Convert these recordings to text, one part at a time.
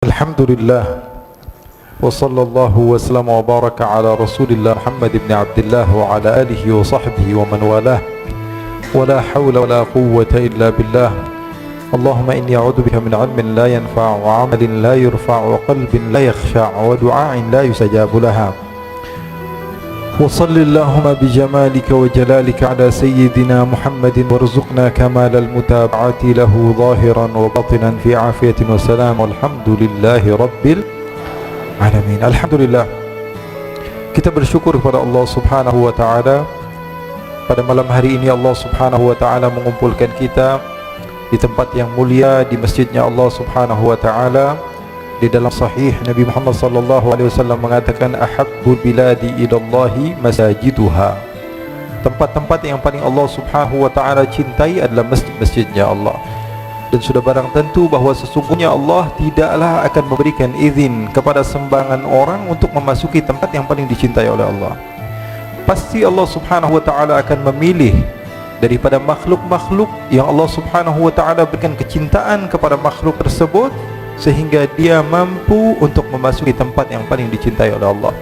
Alhamdulillah wa sallallahu wa sallam wa baraka ala rasulillah Muhammad ibn Abdullah wa ala alihi wa sahbihi wa man walah wa la hawla wa la quwwata illa billah. Allahumma inni a'udhu bika min ilmin la yanfa' wa amalin la yurfa' wa qalbin la yakhsha' wa du'a'in la yusajabu laha. Wa salli Allahumma bi jamalika wa jalalika ala sayyidina Muhammadin warzuqna kamal al-mutaba'ati lahu zahiran wa batinan fi afiyatin wa salam walhamdulillahi rabbil alamin. Alhamdulillah, kita bersyukur kepada Allah subhanahu wa ta'ala. Pada malam hari ini Allah subhanahu wa ta'ala mengumpulkan kita di tempat yang mulia, di masjidnya Allah subhanahu wa ta'ala. Di dalam sahih Nabi Muhammad sallallahu alaihi wasallam mengatakan ahabbul biladi ilallahi masajiduha. Tempat-tempat yang paling Allah subhanahu wa ta'ala cintai adalah masjid-masjidnya Allah. Dan sudah barang tentu bahawa sesungguhnya Allah tidaklah akan memberikan izin kepada sembarangan orang untuk memasuki tempat yang paling dicintai oleh Allah. Pasti Allah subhanahu wa ta'ala akan memilih daripada makhluk-makhluk yang Allah subhanahu wa ta'ala berikan kecintaan kepada makhluk tersebut, sehingga dia mampu untuk memasuki tempat yang paling dicintai oleh Allah.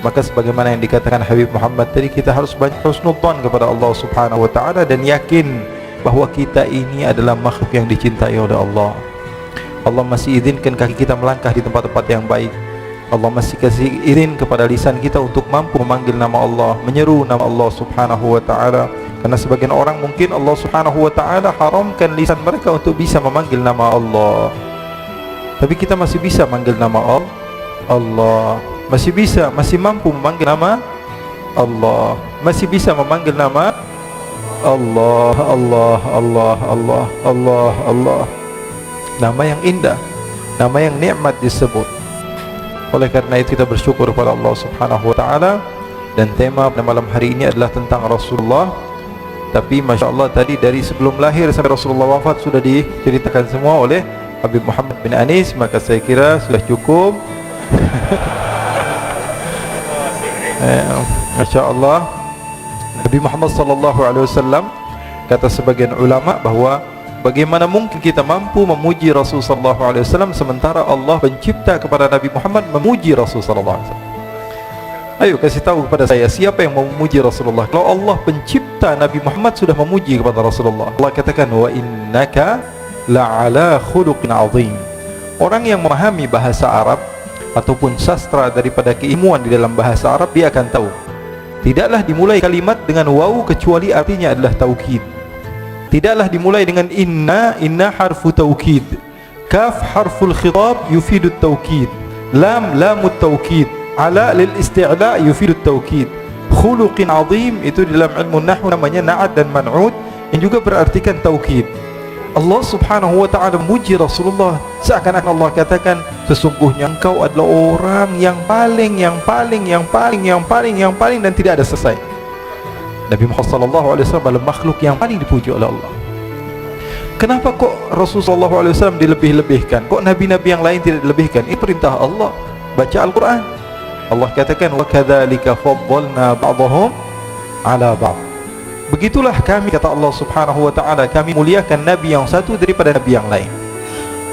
Maka sebagaimana yang dikatakan Habib Muhammad tadi, kita harus banyak husnudzan kepada Allah subhanahu wa ta'ala dan yakin bahawa kita ini adalah makhluk yang dicintai oleh Allah. Allah masih izinkan kaki kita melangkah di tempat-tempat yang baik. Allah masih kasih izin kepada lisan kita untuk mampu memanggil nama Allah, menyeru nama Allah subhanahu wa ta'ala. Karena sebagian orang mungkin Allah subhanahu wa ta'ala haramkan lisan mereka untuk bisa memanggil nama Allah, tapi kita masih bisa manggil nama Allah, masih bisa, masih mampu memanggil nama Allah, masih bisa memanggil nama Allah, Allah, Allah, Allah, Allah, Allah. Nama yang indah, nama yang nikmat disebut. Oleh karena itu kita bersyukur kepada Allah subhanahu wa ta'ala. Dan tema pada malam hari ini adalah tentang Rasulullah. Tapi Masya Allah, tadi dari sebelum lahir sampai Rasulullah wafat sudah diceritakan semua oleh Habib Muhammad bin Anis. Maka saya kira sudah cukup. Masya Allah, Nabi Muhammad sallallahu alaihi wasallam, kata sebagian ulama bahawa bagaimana mungkin kita mampu memuji Rasul sallallahu alaihi wasallam sementara Allah pencipta kepada Nabi Muhammad memuji Rasul sallallahu alaihi wasallam. Ayo kasih tahu kepada saya, siapa yang memuji Rasulullah? Kalau Allah pencipta Nabi Muhammad sudah memuji kepada Rasulullah. Allah katakan wa innaka la'ala khuluqin azim. Orang yang memahami bahasa Arab ataupun sastra daripada keilmuan di dalam bahasa Arab, dia akan tahu tidaklah dimulai kalimat dengan waw kecuali artinya adalah taukid. Tidaklah dimulai dengan inna harfu taukid, kaf harful khitab yufidu taukid, lam lamut taukid, ala lil isti'la yufidu taukid, khuluqin azim itu dalam ilmu nahwu namanya na'at dan man'ud yang juga berartikan taukid. Allah subhanahu wa ta'ala memuji Rasulullah seakan-akan Allah katakan, sesungguhnya engkau adalah orang yang paling dan tidak ada selesai. Nabi Muhammad sallallahu alaihi wasallam adalah makhluk yang paling dipuji oleh Allah. Kenapa kok Rasulullah sallallahu alaihi wasallam dilebih-lebihkan? Kok nabi-nabi yang lain tidak dilebihkan? Ini perintah Allah. Baca Al-Quran. Allah katakan wa kadzalika faddalna ba'dahum 'ala ba'd. Begitulah kami, kata Allah subhanahu wa ta'ala, kami muliakan nabi yang satu daripada nabi yang lain.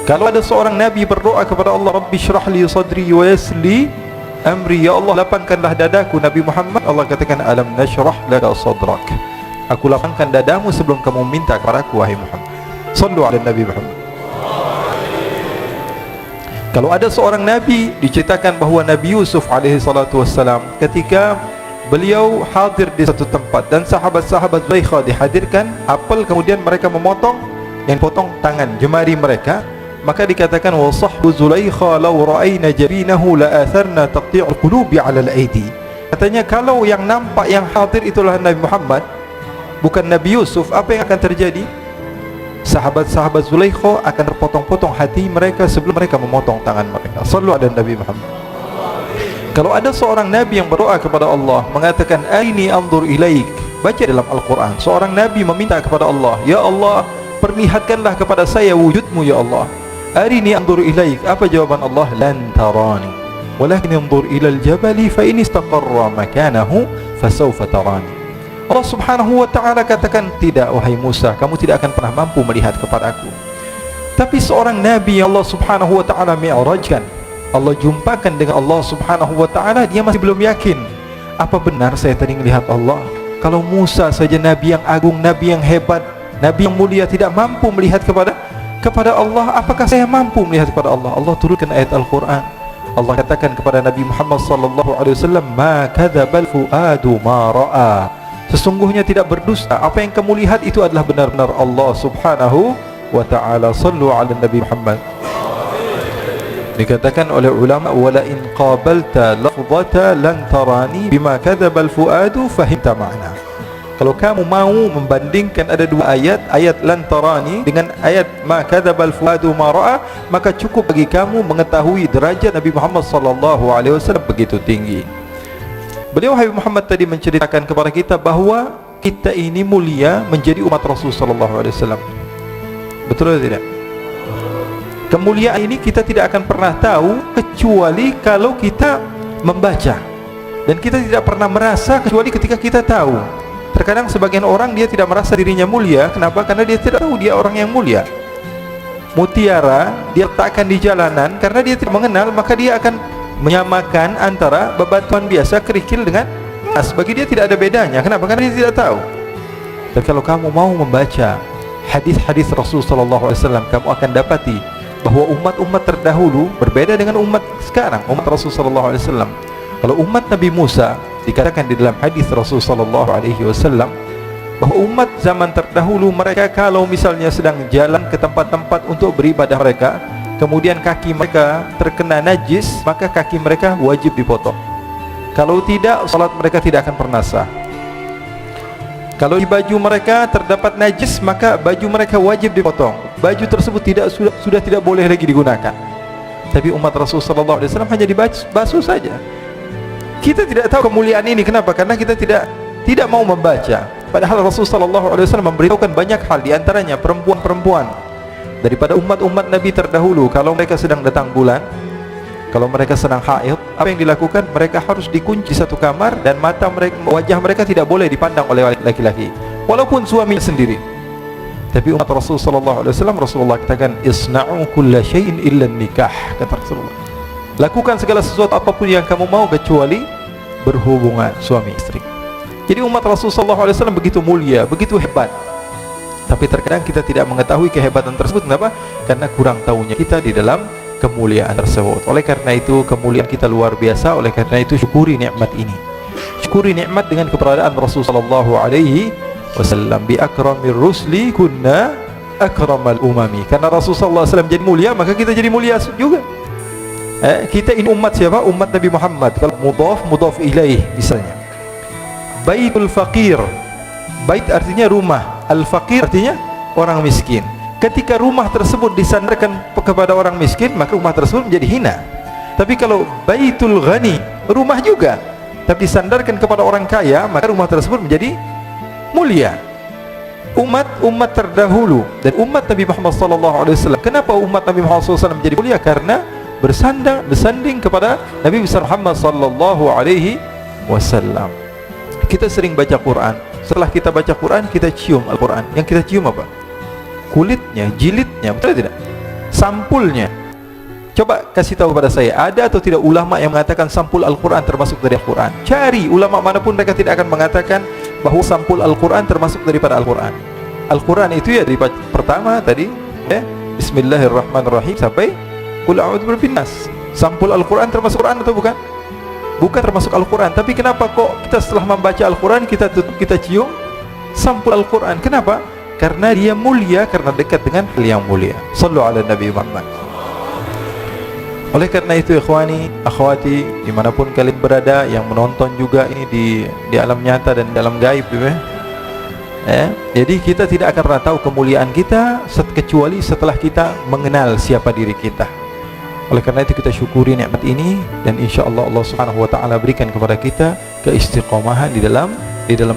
Kalau ada seorang nabi berdoa kepada Allah, Rabbi syrah li sadri wa yassir li amri, ya Allah lapangkanlah dadaku, Nabi Muhammad, Allah katakan alam nashrah laka sadrak, aku lapangkan dadamu sebelum kamu minta kepadaku wahai Muhammad. Sallu ala Nabi Muhammad. Kalau ada seorang nabi, diceritakan bahawa Nabi Yusuf alaihi salatu wassalam, ketika beliau hadir di satu tempat dan sahabat-sahabat Zulaikha dihadirkan apel, kemudian mereka memotong, yang potong tangan jemari mereka, maka dikatakan wa sahbu Zulaikha law ra'ayna jabinahu la atharna taqti'ul qulubi 'ala al-aidi. Katanya kalau yang nampak, yang hadir itulah Nabi Muhammad, bukan Nabi Yusuf, apa yang akan terjadi? Sahabat-sahabat Zulaikha akan terpotong-potong hati mereka sebelum mereka memotong tangan mereka. Sallu ala Nabi Muhammad. Kalau ada seorang nabi yang berdoa kepada Allah mengatakan aini anzur ilaik, baca dalam Al-Quran, seorang nabi meminta kepada Allah, ya Allah perlihatkanlah kepada saya wujudmu ya Allah. Arini anzur ilaik, apa jawaban Allah? Lan tarani walakin anzur ilal jabali fa in istaqarra makanahu fasawfa tarani. Allah subhanahu wa ta'ala katakan, tidak wahai Musa, kamu tidak akan pernah mampu melihat kepadaku. Tapi seorang nabi yang Allah Subhanahu wa taala mi'rajkan, Allah jumpakan dengan Allah Subhanahu wa taala, dia masih belum yakin. Apa benar saya tadi melihat Allah? Kalau Musa saja nabi yang agung, nabi yang hebat, nabi yang mulia tidak mampu melihat kepada Allah, apakah saya mampu melihat kepada Allah? Allah turunkan ayat Al-Qur'an. Allah katakan kepada Nabi Muhammad sallallahu alaihi wasallam, "Ma kadzabal fuadu ma ra'a." Sesungguhnya tidak berdusta, apa yang kamu lihat itu adalah benar-benar Allah Subhanahu wa ta'ala. Sallu ala Nabi Muhammad. Dikatakan oleh ulama, wala in qabalta lafzata lan tarani bima kadzabal fuadu fahimta ma'na. Kalau kamu mau membandingkan ada dua ayat, ayat lan tarani dengan ayat ma kadzabal fuadu ma ra'a, maka cukup bagi kamu mengetahui derajat Nabi Muhammad sallallahu alaihi wasallam begitu tinggi. Beliau Habib Muhammad tadi menceritakan kepada kita bahwa kita ini mulia menjadi umat Rasul sallallahu alaihi wasallam. Betul atau tidak? Kemuliaan ini kita tidak akan pernah tahu kecuali kalau kita membaca, dan kita tidak pernah merasa kecuali ketika kita tahu. Terkadang sebagian orang dia tidak merasa dirinya mulia. Kenapa? Karena dia tidak tahu dia orang yang mulia. Mutiara dia letakkan di jalanan, karena dia tidak mengenal, maka dia akan menyamakan antara bebatuan biasa kerikil dengan emas. Bagi dia tidak ada bedanya. Kenapa? Karena dia tidak tahu. Dan kalau kamu mau membaca hadis-hadis Rasul sallallahu alaihi wasallam, kamu akan dapati bahwa umat-umat terdahulu berbeda dengan umat sekarang, umat Rasul sallallahu alaihi wasallam. Kalau umat Nabi Musa, dikatakan di dalam hadis Rasul sallallahu alaihi wasallam bahwa umat zaman terdahulu mereka kalau misalnya sedang jalan ke tempat-tempat untuk beribadah mereka, kemudian kaki mereka terkena najis, maka kaki mereka wajib dipotong. Kalau tidak, salat mereka tidak akan pernah sah. Kalau di baju mereka terdapat najis, maka baju mereka wajib dipotong. Baju tersebut sudah tidak boleh lagi digunakan. Tapi umat Rasul sallallahu alaihi wasallam hanya dibasuh saja. Kita tidak tahu kemuliaan ini. Kenapa? Karena kita tidak mau membaca. Padahal Rasul sallallahu alaihi wasallam memberitahukan banyak hal, di antaranya perempuan-perempuan daripada umat-umat Nabi terdahulu, kalau mereka sedang datang bulan, kalau mereka sedang haid, apa yang dilakukan? Mereka harus dikunci satu kamar, dan mata mereka, wajah mereka tidak boleh dipandang oleh laki-laki, walaupun suami sendiri. Tapi umat Rasul sallallahu alaihi wasallam, Rasulullah katakan, isna'u kulla syai'in illa nikah, kata Rasulullah. Lakukan segala sesuatu apapun yang kamu mau kecuali berhubungan suami istri. Jadi umat Rasul sallallahu alaihi wasallam begitu mulia, begitu hebat. Tapi terkadang kita tidak mengetahui kehebatan tersebut. Kenapa? Karena kurang tahunya kita di dalam kemuliaan tersebut. Oleh karena itu kemuliaan kita luar biasa. Oleh karena itu syukuri nikmat ini. Syukuri nikmat dengan keberadaan Rasul sallallahu alaihi wasallam. Bi akramir rusli kunna akramal umami. Karena Rasul sallallahu alaihi wasallam jadi mulia, maka kita jadi mulia juga. Kita ini umat siapa? Umat Nabi Muhammad. Kalau mudhaf ilaih misalnya, Baitul Faqir, bait artinya rumah, al-faqir artinya orang miskin. Ketika rumah tersebut disandarkan kepada orang miskin, maka rumah tersebut menjadi hina. Tapi kalau Baitul Ghani, rumah juga, tapi disandarkan kepada orang kaya, maka rumah tersebut menjadi mulia. Umat terdahulu dan umat Nabi Muhammad SAW. Kenapa umat Nabi Muhammad SAW menjadi mulia? Karena bersanding kepada Nabi besar Muhammad sallallahu alaihi wasallam. Kita sering baca Quran. Setelah kita baca Quran, kita cium Al-Quran. Yang kita cium apa? Kulitnya, jilidnya, betul tidak? Sampulnya. Coba kasih tahu kepada saya, ada atau tidak ulama yang mengatakan sampul Al-Quran termasuk dari Al-Quran? Cari ulama manapun, mereka tidak akan mengatakan bahwa sampul Al-Quran termasuk daripada Al-Quran. Al-Quran itu ya dari pertama tadi, Bismillahirrahmanirrahim sampai Qul a'udzu birabbin nas. Sampul Al-Quran termasuk Quran atau bukan? Bukan termasuk Al-Quran. Tapi kenapa kok kita setelah membaca Al-Quran kita cium sampul Al-Quran? Kenapa? Karena dia mulia, karena dekat dengan hal yang mulia. Sallu ala Nabi Muhammad. Oleh karena itu ikhwani, akhwati, dimanapun kalian berada, yang menonton juga ini di alam nyata dan dalam gaib, jadi kita tidak akan pernah tahu kemuliaan kita kecuali setelah kita mengenal siapa diri kita. Oleh karena itu kita syukuri nikmat ini, dan insyaallah Allah Subhanahu wa taala berikan kepada kita keistiqomahan di dalam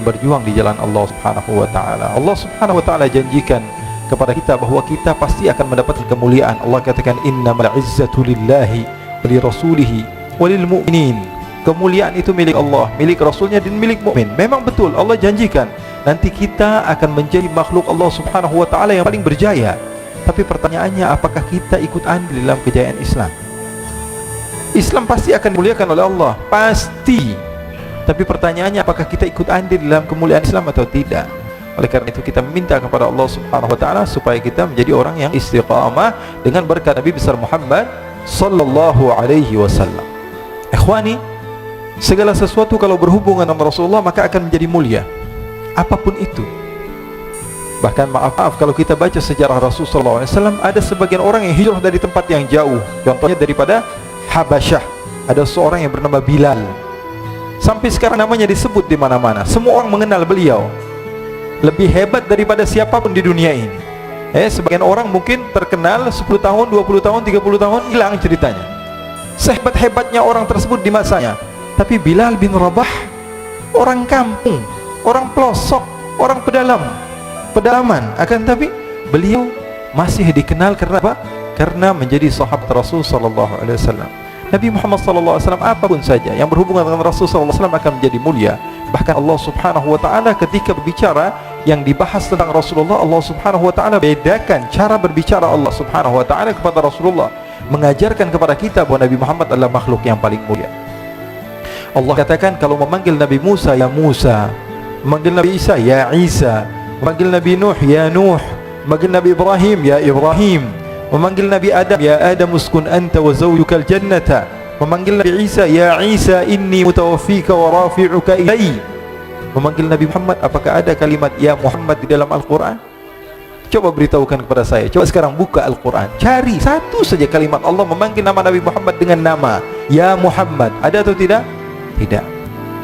berjuang di jalan Allah Subhanahu wa taala. Allah Subhanahu wa taala janjikan kepada kita bahwa kita pasti akan mendapatkan kemuliaan. Allah katakan innamal izzatu lillahi wa lirasulihi wa lil mu'minin. Kemuliaan itu milik Allah, milik Rasulnya, dan milik mukmin. Memang betul Allah janjikan nanti kita akan menjadi makhluk Allah Subhanahu wa taala yang paling berjaya. Tapi pertanyaannya, apakah kita ikut andil dalam kejayaan Islam? Islam pasti akan dimuliakan oleh Allah, pasti. Tapi pertanyaannya, apakah kita ikut andil dalam kemuliaan Islam atau tidak? Oleh karena itu kita meminta kepada Allah Subhanahu wa taala supaya kita menjadi orang yang istiqamah dengan berkat Nabi besar Muhammad sallallahu alaihi wasallam. Ikhwani, segala sesuatu kalau berhubungan dengan Rasulullah maka akan menjadi mulia, apapun itu. Bahkan maaf kalau kita baca sejarah Rasulullah SAW, ada sebagian orang yang hijrah dari tempat yang jauh. Contohnya daripada Habasyah, ada seorang yang bernama Bilal. Sampai sekarang namanya disebut di mana-mana. Semua orang mengenal beliau. Lebih hebat daripada siapapun di dunia ini. Sebagian orang mungkin terkenal 10 tahun, 20 tahun, 30 tahun, hilang ceritanya. Sehebat-hebatnya orang tersebut di masanya. Tapi Bilal bin Rabah, orang kampung, orang pelosok, orang pedalaman, akan tapi beliau masih dikenal karena apa? Karena menjadi sahabat Rasul sallallahu alaihi wasallam. Nabi Muhammad sallallahu alaihi wasallam apapun saja yang berhubungan dengan Rasul sallallahu alaihi wasallam akan menjadi mulia. Bahkan Allah Subhanahu wa taala ketika berbicara yang dibahas tentang Rasulullah, Allah Subhanahu wa taala bedakan cara berbicara Allah Subhanahu wa taala kepada Rasulullah, mengajarkan kepada kita bahwa Nabi Muhammad adalah makhluk yang paling mulia. Allah katakan kalau memanggil Nabi Musa ya Musa, memanggil Nabi Isa ya Isa, memanggil Nabi Nuh ya Nuh, memanggil Nabi Ibrahim ya Ibrahim, memanggil Nabi Adam ya Adam uskun anta wa zawjukal jannata, memanggil Nabi Isa ya Isa inni mutawaffika wa rafi'uka ilai. Memanggil Nabi Muhammad, apakah ada kalimat ya Muhammad di dalam Al-Quran? Coba beritahukan kepada saya. Coba sekarang buka Al-Quran, cari satu saja kalimat Allah memanggil nama Nabi Muhammad dengan nama ya Muhammad. Ada atau tidak? Tidak.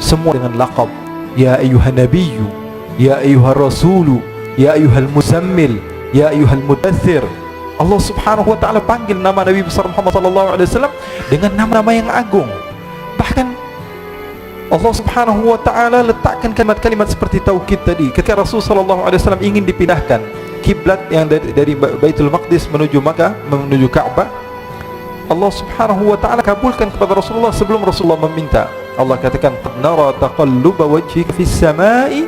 Semua dengan laqab, ya ayyuhan nabiyyu, ya ayyuhar rasulu, ya ayyuhal muzammil, ya ayyuhal mudaththir. Allah Subhanahu wa taala panggil nama Nabi besar Muhammad sallallahu alaihi wasallam dengan nama-nama yang agung. Bahkan Allah Subhanahu wa taala letakkan kalimat-kalimat seperti taukid tadi. Ketika Rasul sallallahu alaihi wasallam ingin dipindahkan kiblat yang dari Baitul Maqdis menuju Makkah, menuju Ka'bah, Allah Subhanahu wa taala kabulkan kepada Rasulullah sebelum Rasulullah meminta. Allah katakan, "Qad nara taqalluba wajhika fis samai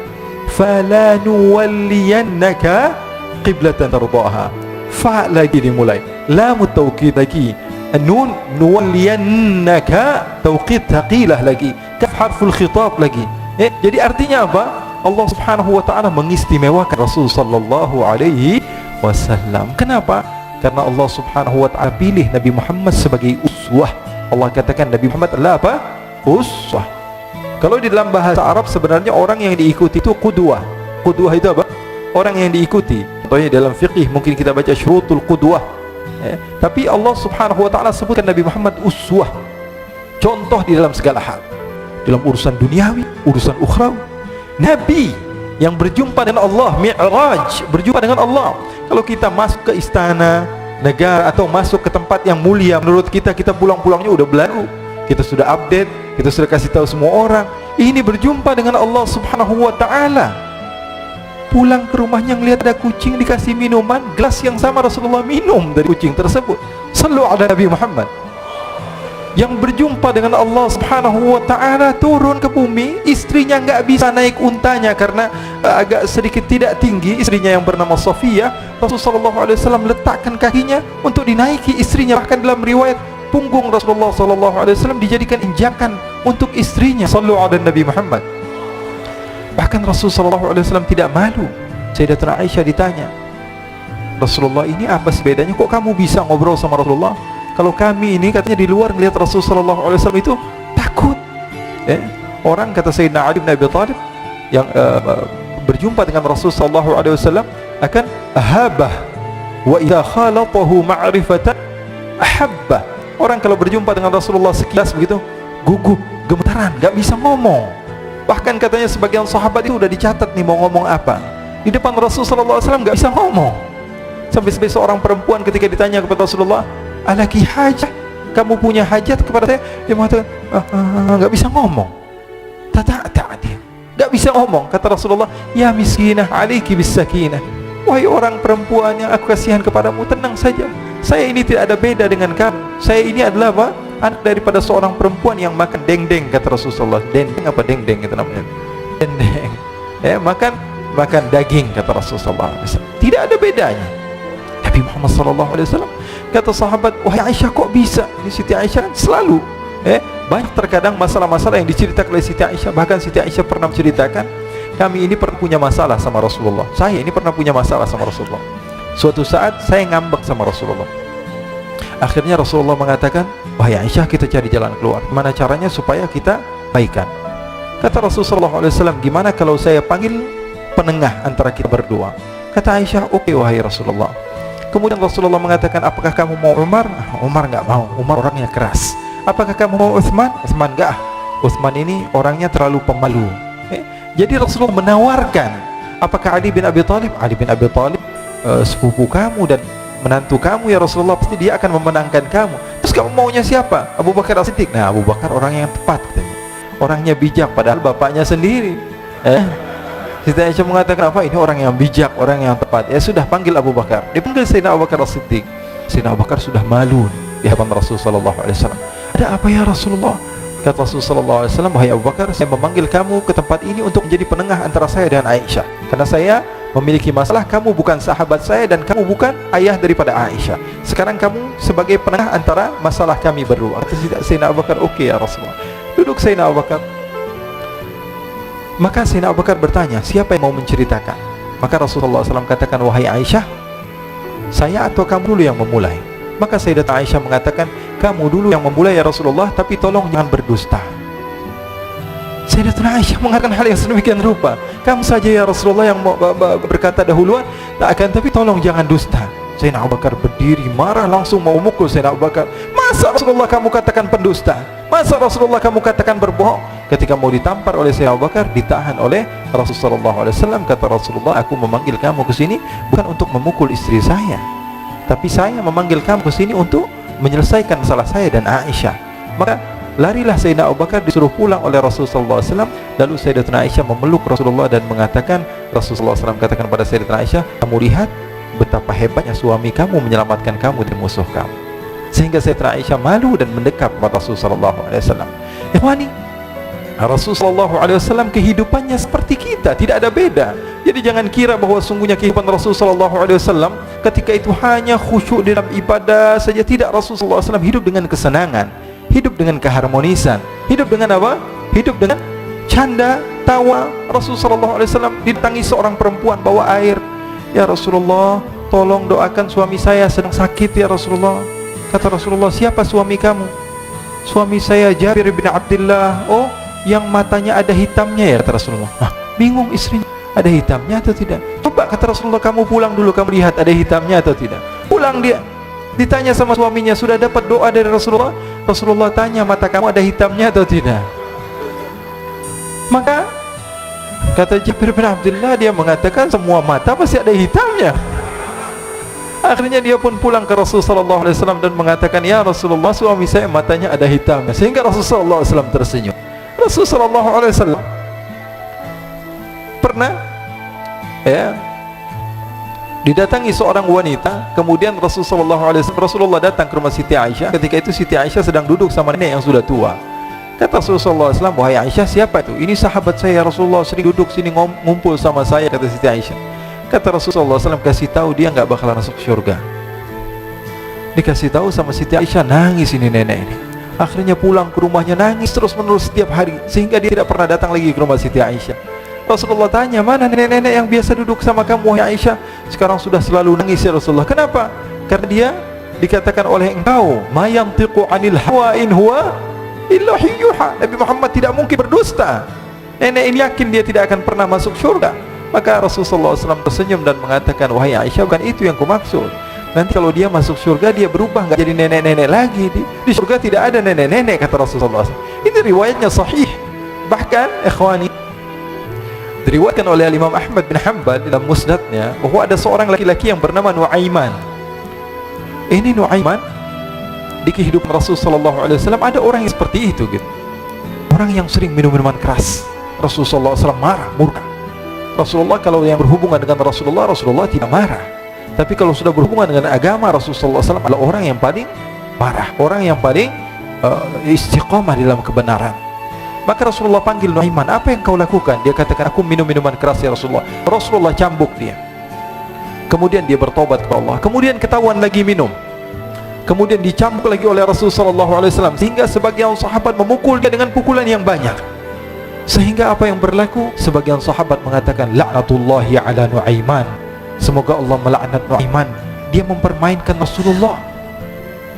fala nuwalliyannaka qiblatan tardaha." Fa lagi dimulai, lam taukid lagi, nun nuwalliyannaka taukid thaqilah lagi, kaf harful khitab lagi. Jadi artinya apa? Allah Subhanahu wa taala mengistimewakan Rasul sallallahu alaihi wasallam. Kenapa? Karena Allah Subhanahu wa taala pilih Nabi Muhammad sebagai uswah. Allah katakan Nabi Muhammad adalah apa? Uswah. Kalau di dalam bahasa Arab sebenarnya orang yang diikuti itu qudwah. Qudwah itu apa? Orang yang diikuti. Contohnya dalam fiqih mungkin kita baca syurutul qudwah. Tapi Allah Subhanahu wa taala sebutkan Nabi Muhammad uswah, contoh di dalam segala hal, dalam urusan duniawi, urusan ukhrawi. Nabi yang berjumpa dengan Allah, Mi'raj, berjumpa dengan Allah. Kalau kita masuk ke istana negara atau masuk ke tempat yang mulia, menurut kita pulang-pulangnya udah belagu, kita sudah update, kita sudah kasih tahu semua orang. Ini berjumpa dengan Allah Subhanahu wa taala. Pulang ke rumahnya ngelihat ada kucing dikasih minuman, gelas yang sama Rasulullah minum dari kucing tersebut. Sallu ala Nabi Muhammad. Yang berjumpa dengan Allah Subhanahu wa taala, turun ke bumi, istrinya nggak bisa naik untanya karena agak sedikit tidak tinggi, istrinya yang bernama Safiyah. Rasulullah SAW letakkan kakinya untuk dinaiki istrinya. Bahkan dalam riwayat, punggung Rasulullah SAW dijadikan injakan untuk istrinya. Sallu ala Nabi Muhammad. Bahkan Rasulullah SAW tidak malu. Sayyidatuna Aisyah ditanya, Rasulullah ini apa sih bedanya? Kok kamu bisa ngobrol sama Rasulullah? Kalau kami ini katanya di luar melihat Rasulullah SAW itu takut. Orang kata Sayyidina Ali bin Abi Thalib yang berjumpa dengan Rasulullah SAW akan ahabah wa idza khalatahu ma'rifatan ahabbah. Orang kalau berjumpa dengan Rasulullah sekilas begitu gugup, gemetaran, gak bisa ngomong. Bahkan katanya sebagian sahabat itu udah dicatat nih mau ngomong apa. Di depan Rasulullah SAW gak bisa ngomong. Sampai seorang perempuan ketika ditanya kepada Rasulullah, alaki hajat, kamu punya hajat kepada saya? Dia mengatakan, gak bisa ngomong. Dia gak bisa ngomong. Kata Rasulullah, ya miskinah aliki bis sakinah. Wahai orang perempuan yang aku kasihan kepadamu, tenang saja. Saya ini tidak ada beda dengan kamu. Saya ini adalah apa? Anak daripada seorang perempuan yang makan dendeng, kata Rasulullah. Dendeng apa dendeng itu namanya? Dendeng. Makan daging, kata Rasulullah. Tidak ada bedanya. Nabi Muhammad SAW. Kata sahabat, wahai Aisyah, kok bisa? Ini Siti Aisyah selalu banyak terkadang masalah-masalah yang diceritakan oleh Siti Aisyah. Bahkan Siti Aisyah pernah menceritakan, kami ini pernah punya masalah sama Rasulullah. Saya ini pernah punya masalah sama Rasulullah. Suatu saat saya ngambek sama Rasulullah. Akhirnya Rasulullah mengatakan, wahai Aisyah, kita cari jalan keluar. Gimana caranya supaya kita baikan? Kata Rasulullah SAW, gimana kalau saya panggil penengah antara kita berdua? Kata Aisyah, oke wahai Rasulullah. Kemudian Rasulullah mengatakan, apakah kamu mau Umar? Umar nggak mau, Umar orangnya keras. Apakah kamu mau Utsman? Utsman nggak. Utsman ini orangnya terlalu pemalu. Jadi Rasulullah menawarkan, apakah Ali bin Abi Thalib? Ali bin Abi Thalib sepupu kamu dan menantu kamu ya Rasulullah, pasti dia akan memenangkan kamu. Terus kamu maunya siapa? Abu Bakar As-Siddiq. Nah, Abu Bakar orang yang tepat katanya. Orangnya bijak, padahal bapaknya sendiri. Siti Aisyah mengatakan, apa ini orang yang bijak, orang yang tepat. Ya sudah, panggil Abu Bakar. Dipanggil Sayyidina Abu Bakar As-Siddiq. Sayyidina Abu Bakar sudah malu di hadapan Rasulullah SAW. Ada apa ya Rasulullah? Kata Rasulullah SAW, wahai Abu Bakar, saya memanggil kamu ke tempat ini untuk menjadi penengah antara saya dan Aisyah. Karena saya memiliki masalah, kamu bukan sahabat saya dan kamu bukan ayah daripada Aisyah. Sekarang kamu sebagai penengah antara masalah kami berdua. Kata Sayyidina Abu Bakar, oke ya Rasulullah. Duduk Sayyidina Abu Bakar. Maka Sayyidina Abu Bakar bertanya, siapa yang mau menceritakan? Maka Rasulullah SAW katakan, wahai Aisyah, saya atau kamu dulu yang memulai? Maka Sayyidatuna Aisyah mengatakan, kamu dulu yang memulai ya Rasulullah, tapi tolong jangan berdusta. Sayyidatuna Aisyah mengatakan hal yang sedemikian rupa, kamu saja ya Rasulullah yang berkata dahuluan, tak akan, tapi tolong jangan dusta. Sayyidina Abu Bakar berdiri marah, langsung mau memukul Sayyidina Abu Bakar. Masa Rasulullah kamu katakan pendusta? Masa Rasulullah kamu katakan berbohong? Ketika mau ditampar oleh Sayyidina Abu Bakar, ditahan oleh Rasulullah SAW. Kata Rasulullah, aku memanggil kamu ke sini bukan untuk memukul istri saya, tapi saya memanggil kamu ke sini untuk menyelesaikan masalah saya dan Aisyah. Maka larilah Sayyidina Abu Bakar, disuruh pulang oleh Rasulullah SAW. Lalu Sayyidatuna Aisyah memeluk Rasulullah dan mengatakan, Rasulullah SAW katakan pada Sayyidatuna Aisyah, kamu lihat betapa hebatnya suami kamu menyelamatkan kamu dari musuh kamu. Sehingga Sayyidatuna Aisyah malu dan mendekat kepada Rasulullah SAW. Ikhwani, Rasulullah SAW kehidupannya seperti kita, tidak ada beda. Jadi jangan kira bahwa sungguhnya kehidupan Rasulullah SAW ketika itu hanya khusyuk di dalam ibadah saja. Tidak, Rasulullah SAW hidup dengan kesenangan, hidup dengan keharmonisan, hidup dengan apa? Hidup dengan canda, tawa. Rasulullah SAW didatangi seorang perempuan bawa air. Ya Rasulullah, tolong doakan suami saya sedang sakit ya Rasulullah. Kata Rasulullah, siapa suami kamu? Suami saya Jabir bin Abdullah. Oh, yang matanya ada hitamnya ya, kata Rasulullah. Bingung istrinya, ada hitamnya atau tidak? Coba, kata Rasulullah, kamu pulang dulu, kamu lihat ada hitamnya atau tidak. Pulang dia, ditanya sama suaminya, sudah dapat doa dari Rasulullah? Rasulullah tanya, mata kamu ada hitamnya atau tidak? Maka kata Jabir bin Abdullah, dia mengatakan semua mata pasti ada hitamnya. Akhirnya dia pun pulang ke Rasulullah SAW dan mengatakan, ya Rasulullah, suami saya matanya ada hitamnya. Sehingga Rasulullah SAW tersenyum. Rasulullah SAW pernah didatangi seorang wanita. Kemudian Rasulullah datang ke rumah Siti Aisyah. Ketika itu Siti Aisyah sedang duduk sama nenek yang sudah tua. Kata Rasulullah SAW, wahai Aisyah, siapa itu? Ini sahabat saya Rasulullah, sering duduk sini ngumpul sama saya, kata Siti Aisyah. Kata Rasulullah SAW, kasih tahu dia nggak bakalan masuk surga. Dikasih tahu sama Siti Aisyah, nangis ini nenek ini. Akhirnya pulang ke rumahnya, nangis terus menerus setiap hari, sehingga dia tidak pernah datang lagi ke rumah Siti Aisyah. Rasulullah tanya, mana nenek-nenek yang biasa duduk sama kamu wahai Aisyah? Sekarang sudah selalu nangis ya Rasulullah. Kenapa? Karena dia dikatakan oleh engkau, ma yantiqu anil hawa in huwa illa yuha. Nabi Muhammad tidak mungkin berdusta. Nenek ini yakin dia tidak akan pernah masuk surga. Maka Rasulullah SAW tersenyum dan mengatakan, wahai Aisyah, bukan itu yang kumaksud. Nanti kalau dia masuk surga, dia berubah, nggak jadi nenek-nenek lagi. Di surga tidak ada nenek-nenek, kata Rasulullah SAW. Ini riwayatnya sahih. Bahkan, ikhwani, diriwayatkan oleh Imam Ahmad bin Hanbal dalam musnadnya bahwa ada seorang laki-laki yang bernama Nuaiman. Ini Nuaiman, di kehidupan Rasulullah SAW ada orang yang seperti itu gitu. Orang yang sering minum minuman keras. Rasulullah SAW marah, murka. Rasulullah kalau yang berhubungan dengan Rasulullah tidak marah. Tapi kalau sudah berhubungan dengan agama, Rasulullah SAW adalah orang yang paling marah, orang yang paling istiqomah dalam kebenaran. Maka Rasulullah panggil Nuaiman, apa yang kau lakukan? Dia katakan, aku minum minuman keras ya Rasulullah. Rasulullah cambuk dia. Kemudian dia bertobat kepada Allah. Kemudian ketahuan lagi minum. Kemudian dicambuk lagi oleh Rasulullah SAW, sehingga sebagian sahabat memukul dia dengan pukulan yang banyak. Sehingga apa yang berlaku? Sebagian sahabat mengatakan, la'natullahi ala Nu'aiman, semoga Allah melaknat Nu'aiman, dia mempermainkan Rasulullah.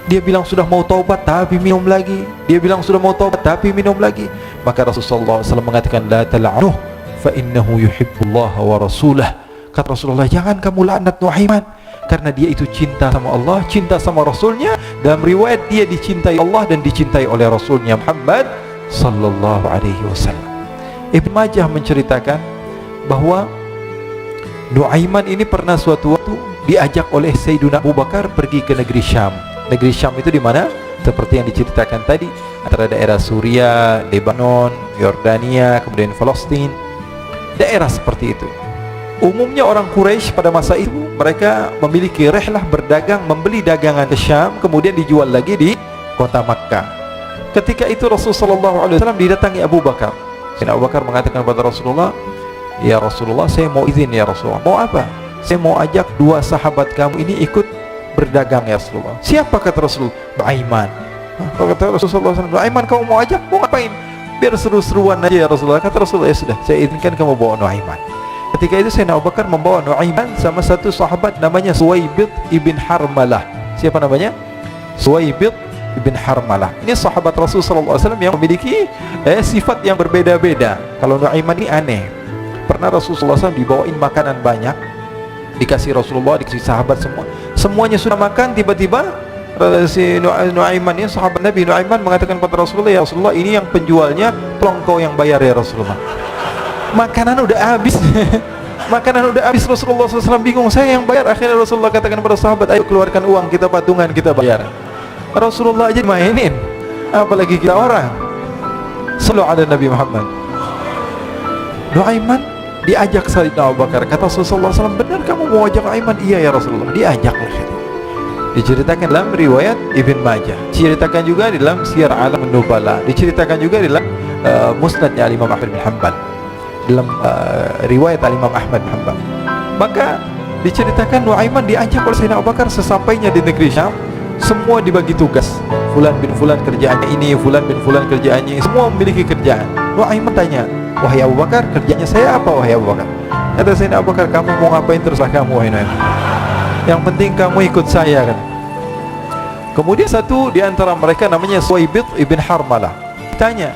Dia bilang sudah mau taubat tapi minum lagi. Dia bilang sudah mau taubat tapi minum lagi. Maka Rasulullah SAW mengatakan, la tal'anuh fa innahu yuhibbullah wa rasulah. Kata Rasulullah, jangan kamu laknat Nu'aiman, karena dia itu cinta sama Allah, cinta sama Rasulnya. Dalam riwayat dia dicintai Allah dan dicintai oleh Rasulnya Muhammad sallallahu alaihi wasallam. Ibn Majah menceritakan bahwa Nu'aiman ini pernah suatu waktu diajak oleh Sayyidina Abu Bakar pergi ke negeri Syam. Negeri Syam itu di mana? Seperti yang diceritakan tadi, antara daerah Suria, Lebanon, Yordania, kemudian Palestina, daerah seperti itu. Umumnya orang Quraisy pada masa itu mereka memiliki rihlah berdagang, membeli dagangan ke Syam, kemudian dijual lagi di kota Makkah. Ketika itu Rasulullah SAW didatangi Abu Bakar. Sayyidina Abu Bakar mengatakan kepada Rasulullah, ya Rasulullah, saya mau izin ya Rasulullah. Mau apa? Saya mau ajak dua sahabat kamu ini ikut berdagang ya Rasulullah. Siapa? Kata Rasulullah, Nu'aiman. Kata Rasulullah SAW, Nu'aiman kamu mau ajak? Mau ngapain? Biar seru-seruan aja ya Rasulullah. Kata Rasulullah, ya sudah, saya izinkan kamu bawa Nu'aiman. Ketika itu Sayyidina Abu Bakar membawa Nu'aiman sama satu sahabat namanya Suwaibid ibn Harmalah. Siapa namanya? Suwaibid ibn Harmalah. Ini sahabat Rasulullah SAW yang memiliki sifat yang berbeda-beda. Kalau Nu'aiman ini aneh. Pernah Rasulullah SAW dibawain makanan banyak, dikasih Rasulullah, dikasih sahabat semua. Semuanya sudah makan, tiba-tiba si Nu'aiman ini, sahabat Nabi Nu'aiman mengatakan kepada Rasulullah, ya Rasulullah, ini yang penjualnya, tolong kau yang bayar ya Rasulullah. Makanan udah habis. Makanan udah habis. Rasulullah SAW bingung, saya yang bayar. Akhirnya Rasulullah katakan kepada sahabat, ayo keluarkan uang, kita patungan, kita bayar. Rasulullah aja dimainin, apalagi kita orang. Sallallahu ala Nabi Muhammad. Nu'aiman diajak Sayyidina Abu Bakar. Kata Rasulullah SAW, benar kamu mau ajak Nu'aiman? Iya ya Rasulullah. Diajak lah. Diceritakan dalam riwayat Ibn Majah, diceritakan juga di dalam Syiar A'lam Nubala, diceritakan juga di dalam Musnadnya Imam Ahmad bin Hanbal, dalam riwayat Imam Ahmad bin Hanbal. Maka diceritakan Nu'aiman diajak oleh Sayyidina Abu Bakar. Sesampainya di negeri Syam, semua dibagi tugas. Fulan bin Fulan kerjaannya ini, Fulan bin Fulan kerjaannya ini, semua memiliki kerjaan. Nu'aiman tanya, wahai Abu Bakar, kerjanya saya apa wahai Abu Bakar? Kata Sayyidina Abu Bakar, kamu mau ngapain terserah kamu wahai Nu'aiman, yang penting kamu ikut saya kan. Kemudian satu di antara mereka namanya Suwaibid ibn Harmalah ditanya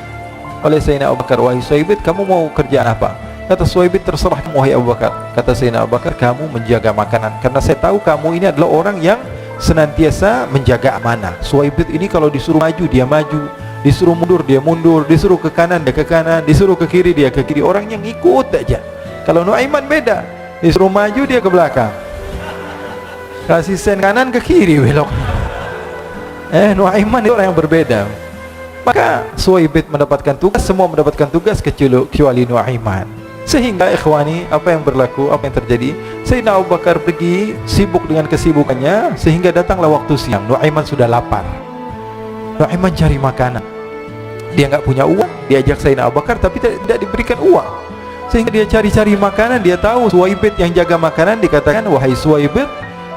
oleh Sayyidina Abu Bakar, wahai Suwaibid, kamu mau kerjaan apa? Kata Suwaibid, terserah kamu wahai Abu Bakar. Kata Sayyidina Abu Bakar, kamu menjaga makanan, karena saya tahu kamu ini adalah orang yang senantiasa menjaga amanah. Suwaibid ini kalau disuruh maju dia maju, disuruh mundur dia mundur, disuruh ke kanan dia ke kanan, disuruh ke kiri dia ke kiri. Orang yang ikut aja. Kalau Nu'aiman beda, disuruh maju dia ke belakang, kasih sen kanan ke kiri belok. Nu'aiman itu orang yang berbeda. Maka Suwaibid mendapatkan tugas, semua mendapatkan tugas kecuali Nu'aiman. Sehingga ikhwani, apa yang berlaku, apa yang terjadi? Sayyidina Abu Bakar pergi sibuk dengan kesibukannya, sehingga datanglah waktu siang. Nu'aiman sudah lapar. Nu'aiman cari makanan. Dia nggak punya uang, diajak Sayyidina Abu Bakar tapi tidak diberikan uang. Sehingga dia cari-cari makanan. Dia tahu Suwaibid yang jaga makanan, dikatakan, wahai Suwaibid,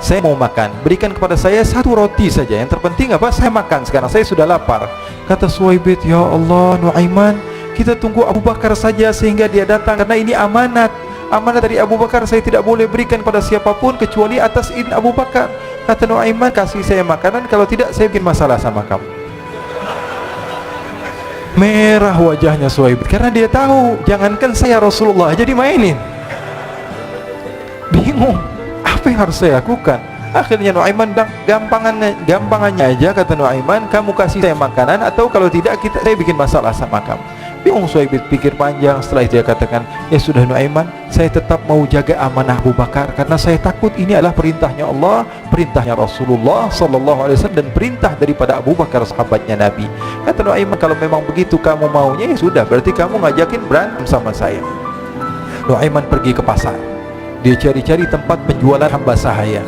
saya mau makan, berikan kepada saya satu roti saja, yang terpenting apa? Saya makan sekarang, saya sudah lapar. Kata Suwaibid, ya Allah Nu'aiman, kita tunggu Abu Bakar saja sehingga dia datang, karena ini amanat. Amanat dari Abu Bakar, saya tidak boleh berikan pada siapapun kecuali atas izin Abu Bakar. Kata Nu'aiman, kasih saya makanan, kalau tidak saya bikin masalah sama kamu. Merah wajahnya Suwaibid, karena dia tahu, jangankan saya, Rasulullah aja dimainin. Bingung, apa yang harus saya lakukan? Akhirnya Nu'aiman bilang, gampangannya aja, kata Nu'aiman, kamu kasih saya makanan, atau kalau tidak saya bikin masalah sama kamu. Bingung Suwaibid, pikir panjang. Setelah itu dia katakan, ya sudah Nu'aiman, saya tetap mau jaga amanah Abu Bakar, karena saya takut ini adalah perintahnya Allah, perintahnya Rasulullah sallallahu alaihi wasallam, dan perintah daripada Abu Bakar sahabatnya Nabi. Kata Nu'aiman, kalau memang begitu kamu maunya, ya sudah, berarti kamu ngajakin berantem sama saya. Nu'aiman pergi ke pasar. Dia cari-cari tempat penjualan hamba sahaya.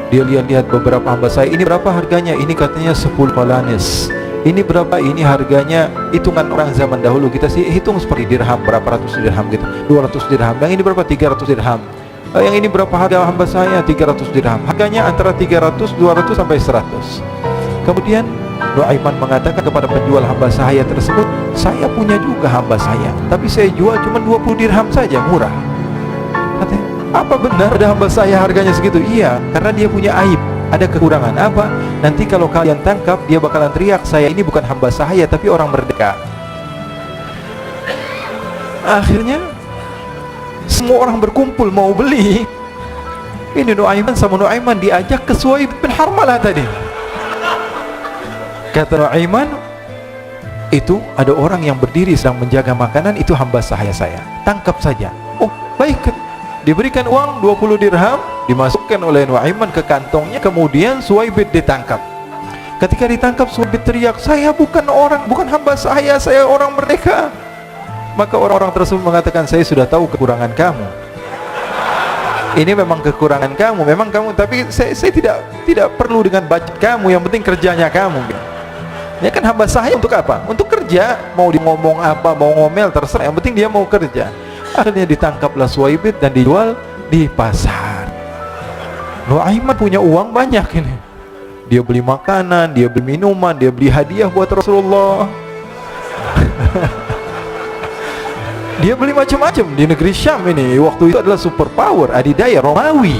Dia lihat-lihat beberapa hamba sahaya. Ini berapa harganya? Ini katanya 10 falanis. Ini berapa? Ini harganya, hitungan orang zaman dahulu kita sih hitung seperti dirham, berapa ratus dirham gitu, 200 dirham. Yang ini berapa? 300 dirham. Yang ini berapa harga hamba saya? 300 dirham. Harganya antara 300, 200 sampai 100. Kemudian Nuaiman mengatakan kepada penjual hamba sahaya tersebut, saya punya juga hamba saya, tapi saya jual cuma 20 dirham saja, murah. Katanya, apa benar ada hamba saya harganya segitu? Iya, karena dia punya aib, ada kekurangan. Apa? Nanti kalau kalian tangkap, dia bakalan teriak, saya ini bukan hamba sahaya tapi orang merdeka. Akhirnya semua orang berkumpul mau beli. Ini Nuaiman sama Nuaiman diajak ke Suhaib bin Harmalah tadi. Kata Nuaiman, itu ada orang yang berdiri sedang menjaga makanan, itu hamba sahaya saya, tangkap saja. Oh baik. Diberikan uang 20 dirham, dimasukkan oleh Nuaiman ke kantongnya. Kemudian Suhaib ditangkap. Ketika ditangkap, Suhaib teriak, saya bukan hamba saya orang merdeka. Maka orang-orang tersebut mengatakan, saya sudah tahu kekurangan kamu. Ini memang kekurangan kamu, memang kamu, tapi saya tidak perlu dengan budget kamu, yang penting kerjanya kamu. Ya kan hamba sahaya untuk apa? Untuk kerja, mau dia ngomong apa, mau ngomel terserah, yang penting dia mau kerja. Akhirnya ditangkaplah Suhaib dan dijual di pasar. Nuaiman punya uang banyak ini. Dia beli makanan, dia beli minuman, dia beli hadiah buat Rasulullah. Dia beli macam-macam di negeri Syam ini. Waktu itu adalah superpower, adidaya Romawi.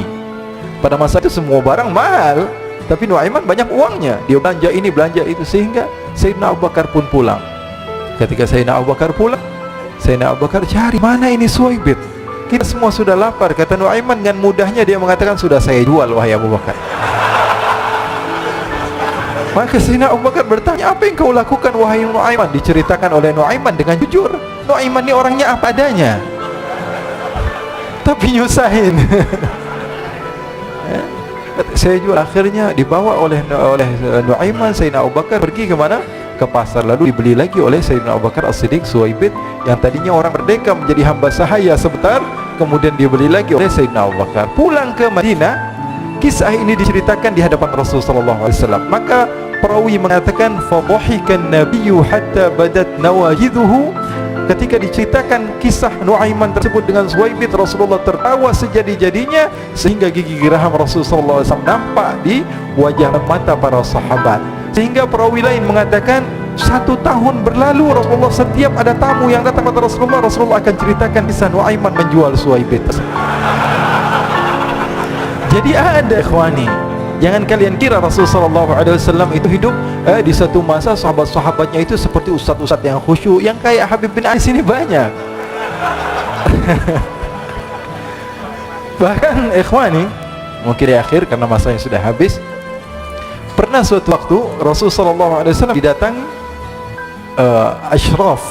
Pada masa itu semua barang mahal, tapi Nuaiman banyak uangnya. Dia belanja ini, belanja itu, sehingga Sayyidina Abu Bakar pun pulang. Ketika Sayyidina Abu Bakar pulang, Sayyidina Abu Bakar cari, mana ini Suhaib? Kita semua sudah lapar. Kata Nuaiman dengan mudahnya dia mengatakan, sudah saya jual wahai Abu Bakar. Maka Sayyidina Abu Bakar bertanya, apa yang kau lakukan wahai Nuaiman? Diceritakan oleh Nuaiman dengan jujur. Nuaiman ini orangnya apa adanya, tapi nyusahin. Saya jual. Akhirnya dibawa oleh Nuaiman, Sayyidina Abu Bakar pergi ke mana? Ke pasar, lalu dibeli lagi oleh Sayyidina Abu Bakar As-Siddiq Suhaib yang tadinya orang merdeka menjadi hamba sahaya sebentar, kemudian dibeli lagi oleh Sayyidina Abu Bakar. Pulang ke Madinah, kisah ini diceritakan di hadapan Rasulullah SAW. Maka perawi mengatakan, fadhahikan nabiyyu hatta badat nawajiduhu. Ketika diceritakan kisah Nuaiman tersebut dengan Suhaib, Rasulullah tertawa sejadi-jadinya sehingga gigi geraham Rasulullah SAW nampak di wajah mata para sahabat. Sehingga perawi lain mengatakan, 1 tahun berlalu Rasulullah, setiap ada tamu yang datang kepada Rasulullah akan ceritakan kisah Nuaiman menjual Suhaib. Jadi ada ikhwani, jangan kalian kira Rasulullah SAW itu hidup di satu masa sahabat-sahabatnya itu seperti ustadz-ustadz yang khusyuk, yang kayak Habib bin Ais ini banyak. Bahkan ikhwani, mungkin di akhir karena masanya sudah habis, pernah suatu waktu Rasulullah SAW didatangi asyraf,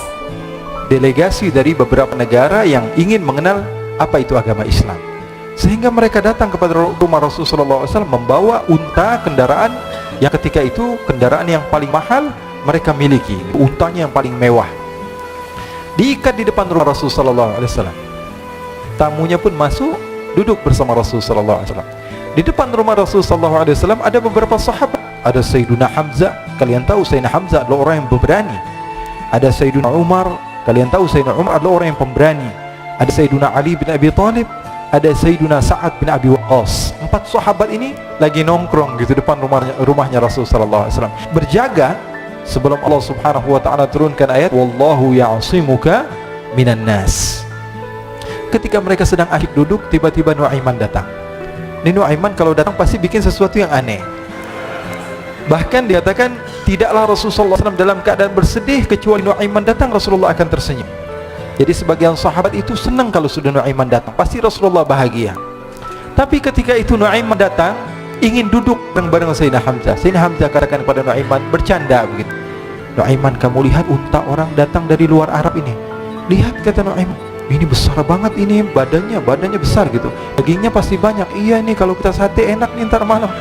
delegasi dari beberapa negara yang ingin mengenal apa itu agama Islam. Sehingga mereka datang kepada rumah Rasulullah SAW membawa unta, kendaraan yang ketika itu kendaraan yang paling mahal mereka miliki, untanya yang paling mewah. Diikat di depan rumah Rasulullah SAW. Tamunya pun masuk, duduk bersama Rasulullah SAW. Di depan rumah Rasulullah SAW ada beberapa sahabat. Ada Sayyiduna Hamzah, kalian tahu Sayyidina Hamzah adalah orang yang berani. Ada Sayyiduna Umar, kalian tahu Sayyidina Umar adalah orang yang pemberani. Ada Sayyiduna Ali bin Abi Thalib, ada Sayyiduna Sa'ad bin Abi Waqqas. 4 sahabat ini lagi nongkrong gitu depan rumahnya Rasulullah SAW, berjaga sebelum Allah Subhanahu wa taala turunkan ayat wallahu ya'simuka minan nas. Ketika mereka sedang asyik duduk, tiba-tiba Nuaiman datang. Ini Nuaiman kalau datang pasti bikin sesuatu yang aneh. Bahkan dikatakan tidaklah Rasulullah SAW dalam keadaan bersedih, kecuali Nuaiman datang Rasulullah akan tersenyum. Jadi sebagian sahabat itu senang kalau sudah Nuaiman datang, pasti Rasulullah bahagia. Tapi ketika itu Nuaiman datang, ingin duduk bareng-bareng Sayyidina Hamzah. Sayyidina Hamzah katakan kepada Nuaiman, bercanda begitu. Nuaiman, kamu lihat unta orang datang dari luar Arab ini. Lihat, kata Nuaiman, ini besar banget ini, badannya besar gitu. Dagingnya pasti banyak. Iya nih, kalau kita sate enak nih ntar malam.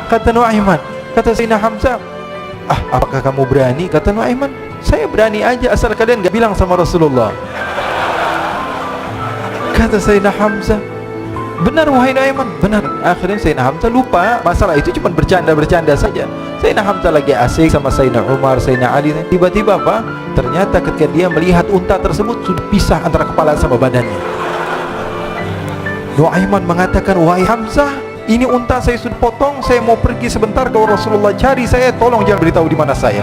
Kata Nuaiman. Kata Sayyidina Hamzah, apakah kamu berani? Kata Nuaiman, saya berani aja asal kalian gak bilang sama Rasulullah. Kata Sayyidina Hamzah, benar wahai Nuaiman, benar. Akhirnya Sayyidina Hamzah lupa masalah itu, cuma bercanda saja. Sayyidina Hamzah lagi asik sama Sayyidina Umar, Sayyidina Ali. Tiba-tiba apa? Ternyata ketika dia melihat unta tersebut sudah pisah antara kepala sama badannya. Nu'aiman mengatakan, wahai Hamzah, ini unta saya sudah potong, saya mau pergi sebentar, kalau Rasulullah cari saya, tolong jangan beritahu di mana saya.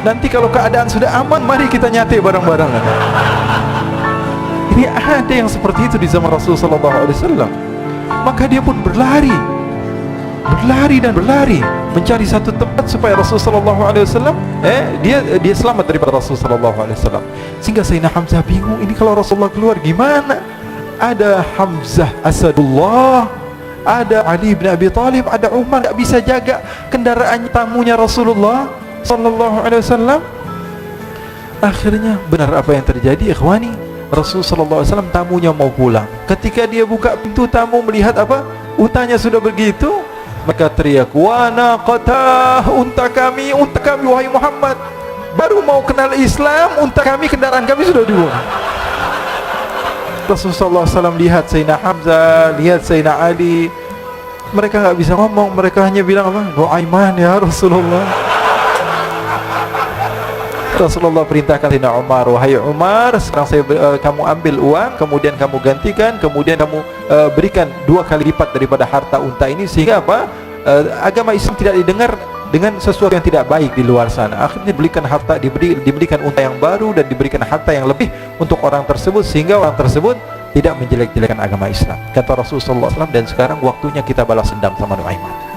Nanti kalau keadaan sudah aman, mari kita nyate bareng-barengan. Ini ada yang seperti itu di zaman Rasulullah SAW. Maka dia pun berlari dan berlari mencari satu tempat supaya Rasulullah SAW dia selamat daripada Rasulullah SAW. Sehingga Sayyidina Hamzah bingung, ini kalau Rasulullah keluar gimana? Ada Hamzah Asadullah, ada Ali bin Abi Thalib, ada Umar, tidak bisa jaga kendaraan tamunya Rasulullah sallallahu alaihi wasallam. Akhirnya benar apa yang terjadi, ikhwani. Rasul sallallahu alaihi wasallam tamunya mau pulang. Ketika dia buka pintu tamu melihat apa? Untanya sudah begitu, maka teriak, "Wa naqatah, unta kami wahai Muhammad. Baru mau kenal Islam, unta kami, kendaraan kami sudah dibuang." Rasulullah SAW lihat Sayyidina Hamzah, lihat Sayyidina Ali, mereka nggak bisa ngomong, mereka hanya bilang apa? Nu'aiman ya Rasulullah. Rasulullah perintahkan Sayyidina Umar, wahai Umar, sekarang kamu ambil uang, kemudian kamu gantikan, kemudian kamu berikan 2 kali lipat daripada harta unta ini, sehingga apa? Agama Islam tidak didengar dengan sesuatu yang tidak baik di luar sana. Akhirnya diberikan harta, diberikan unta yang baru, dan diberikan harta yang lebih untuk orang tersebut, sehingga orang tersebut tidak menjelek-jelekan agama Islam, kata Rasulullah SAW. Dan sekarang waktunya kita balas dendam sama Nu'aiman.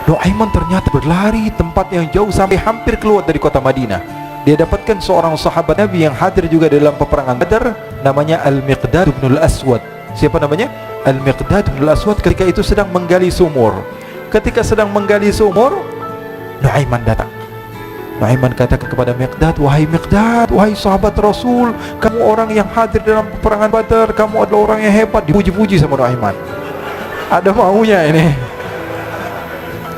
Nu'aiman ternyata berlari tempat yang jauh sampai hampir keluar dari kota Madinah. Dia dapatkan seorang sahabat Nabi yang hadir juga dalam peperangan Badar, namanya Al-Miqdad bin Al-Aswad. Siapa namanya? Al-Miqdad bin Al-Aswad. Ketika itu sedang menggali sumur. Ketika sedang menggali sumur, Nu'aiman datang. Nu'aiman katakan kepada Miqdad, wahai Miqdad, wahai sahabat Rasul, kamu orang yang hadir dalam peperangan Badar, kamu adalah orang yang hebat. Dipuji-puji sama Nu'aiman. Ada maunya ini.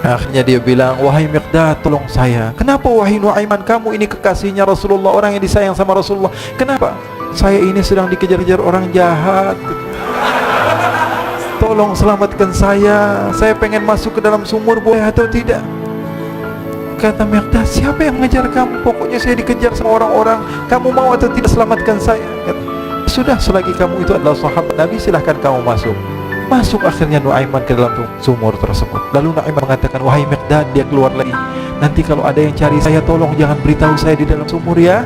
Akhirnya dia bilang, wahai Miqdad, tolong saya. Kenapa wahai Nu'aiman, kamu ini kekasihnya Rasulullah, orang yang disayang sama Rasulullah. Kenapa? Saya ini sedang dikejar-kejar orang jahat. Tolong selamatkan saya pengen masuk ke dalam sumur, boleh atau tidak? Kata Miqdad, siapa yang mengejar kamu? Pokoknya saya dikejar sama orang-orang. Kamu mau atau tidak selamatkan saya? Kata, sudah, selagi kamu itu adalah sahabat Nabi, silahkan kamu masuk. Masuk akhirnya Nu'aiman ke dalam sumur tersebut. Lalu Nu'aiman mengatakan, wahai Miqdad, dia keluar lagi, nanti kalau ada yang cari saya, tolong jangan beritahu saya di dalam sumur ya.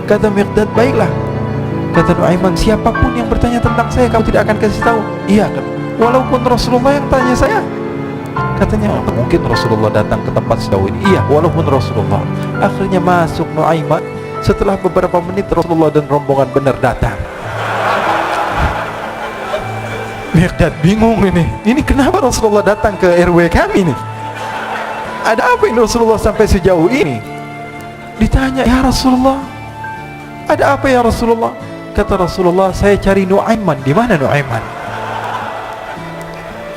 Kata Miqdad, baiklah. Kata Nu'aiman, siapapun yang bertanya tentang saya, kamu tidak akan kasih tahu? Iya, kan? Walaupun Rasulullah yang tanya saya. Katanya, mungkin Rasulullah datang ke tempat sejauh ini. Iya, walaupun Rasulullah. Akhirnya masuk Nu'aiman. Setelah beberapa menit, Rasulullah dan rombongan benar datang. Miqdad bingung ini. Ini kenapa Rasulullah datang ke RW kami nih? Ada apa ini Rasulullah sampai sejauh ini? Ditanya, ya Rasulullah, ada apa ya Rasulullah? Kata Rasulullah, saya cari Nu'aiman. Di mana Nu'aiman?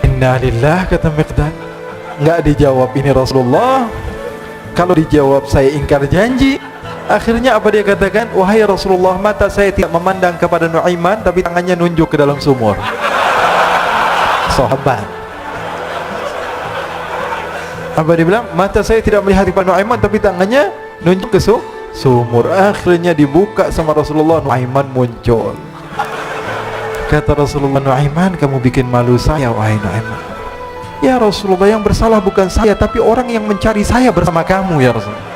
Inna lillah, kata Miqdad. Nggak dijawab ini Rasulullah. Kalau dijawab, saya ingkar janji. Akhirnya apa dia katakan? Wahai Rasulullah, mata saya tidak memandang kepada Nu'aiman, tapi tangannya nunjuk ke dalam sumur. Sahabat. Apa dia bilang? Mata saya tidak melihat kepada Nu'aiman, tapi tangannya nunjuk ke sumur. Akhirnya dibuka sama Rasulullah, Nu'aiman muncul. Kata Rasulullah, Nu'aiman, kamu bikin malu saya wahai Nu'aiman. Ya Rasulullah, yang bersalah bukan saya, tapi orang yang mencari saya bersama kamu ya Rasulullah.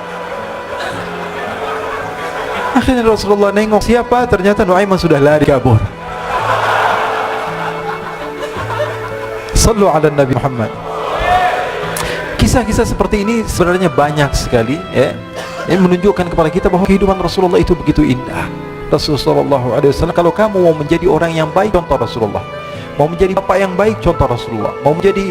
Akhirnya Rasulullah nengok, siapa? Ternyata Nu'aiman sudah lari kabur. Sallu ala Nabi Muhammad. Kisah-kisah seperti ini sebenarnya banyak sekali ya. Ini menunjukkan kepada kita bahwa kehidupan Rasulullah itu begitu indah. Rasulullah SAW, kalau kamu mau menjadi orang yang baik, contoh Rasulullah. Mau menjadi bapak yang baik, contoh Rasulullah. Mau menjadi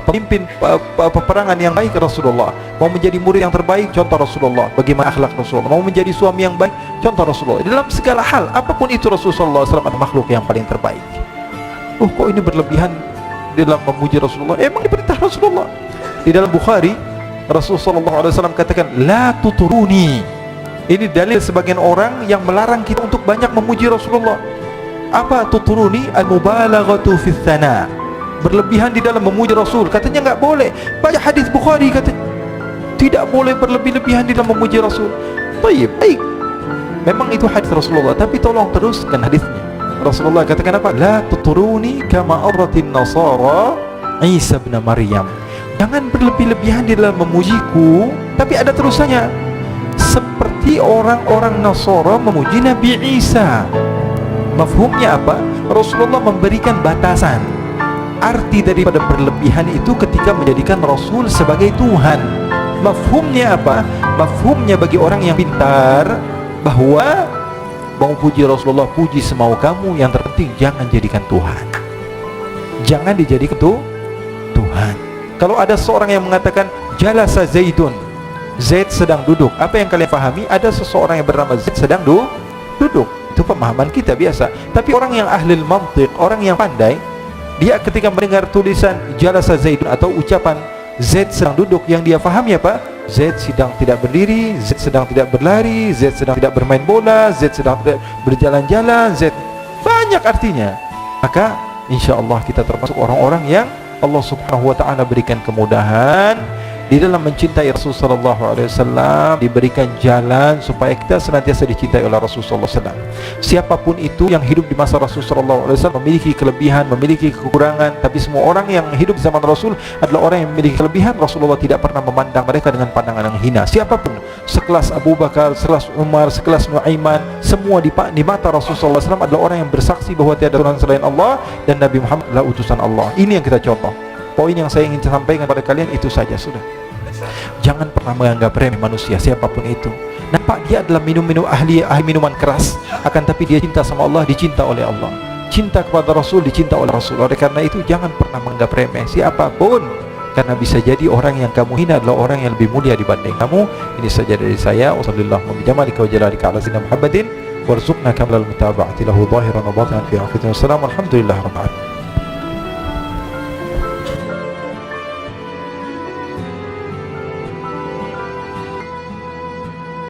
pemimpin peperangan yang baik, Rasulullah. Mau menjadi murid yang terbaik, contoh Rasulullah. Bagaimana akhlak Rasulullah. Mau menjadi suami yang baik, contoh Rasulullah. Dalam segala hal, apapun itu Rasulullah SAW adalah makhluk yang paling terbaik. Kok ini berlebihan dalam memuji Rasulullah? Emang diperintah Rasulullah. Di dalam Bukhari, Rasulullah SAW katakan, la tuturuni. Ini dalil sebagian orang yang melarang kita untuk banyak memuji Rasulullah. Apa tuturuni? Al-mubalaghatu fi tsana. Berlebihan di dalam memuji Rasul. Katanya nggak boleh. Baca hadis Bukhari katanya tidak boleh berlebih-lebihan di dalam memuji Rasul. Baik. Memang itu hadis Rasulullah, tapi tolong teruskan hadisnya. Rasulullah katakan apa? La tuturuni kama arratin nasara Isa bin Maryam. Jangan berlebih-lebihan di dalam memujiku, tapi ada terusannya. Seperti orang-orang Nasara memuji Nabi Isa. Mafhumnya apa? Rasulullah memberikan batasan. Arti daripada berlebihan itu ketika menjadikan Rasul sebagai Tuhan. Mafhumnya apa? Mafhumnya bagi orang yang pintar, bahwa mau puji Rasulullah, puji semau kamu, yang terpenting jangan jadikan Tuhan. Jangan dijadikan Tuhan. Kalau ada seorang yang mengatakan jalasa Zaidun, Zaid sedang duduk, apa yang kalian pahami? Ada seseorang yang bernama Zaid sedang duduk. Itu pemahaman kita biasa. Tapi orang yang ahli mantiq, orang yang pandai, dia ketika mendengar tulisan jalasa Zaidun atau ucapan Zaid sedang duduk, yang dia pahami apa? Zaid sedang tidak berdiri, Zaid sedang tidak berlari, Zaid sedang tidak bermain bola, Zaid sedang tidak berjalan-jalan, Zaid banyak artinya. Maka insya Allah kita termasuk orang-orang yang Allah subhanahu wa ta'ala berikan kemudahan di dalam mencintai Rasulullah sallallahu alaihi wasallam, diberikan jalan supaya kita senantiasa dicintai oleh Rasulullah sallallahu alaihi wasallam. Siapapun itu yang hidup di masa Rasulullah sallallahu alaihi wasallam memiliki kelebihan, memiliki kekurangan, tapi semua orang yang hidup di zaman Rasul adalah orang yang memiliki kelebihan. Rasulullah tidak pernah memandang mereka dengan pandangan yang hina. Siapapun, sekelas Abu Bakar, sekelas Umar, sekelas Nuaiman, semua di mata Rasulullah sallallahu alaihi wasallam adalah orang yang bersaksi bahwa tiada Tuhan selain Allah dan Nabi Muhammad adalah utusan Allah. Ini yang kita contoh. Poin yang saya ingin sampaikan kepada kalian itu saja sudah. Jangan pernah menganggap remeh manusia siapapun itu. Nampak dia adalah ahli minuman keras, akan tapi dia cinta sama Allah, dicinta oleh Allah. Cinta kepada Rasul, dicinta oleh Rasul. Oleh karena itu jangan pernah menganggap remeh siapapun, karena bisa jadi orang yang kamu hina adalah orang yang lebih mulia dibanding kamu. Ini saja dari saya. Wassallallahu bijamalika wa jalalika ala sayyidina Muhammadin warzuqna kamilal mutaba'ati lahu zahiran wa batinan fi akhirati. Wassalamu alhamdulillah rabbil alamin.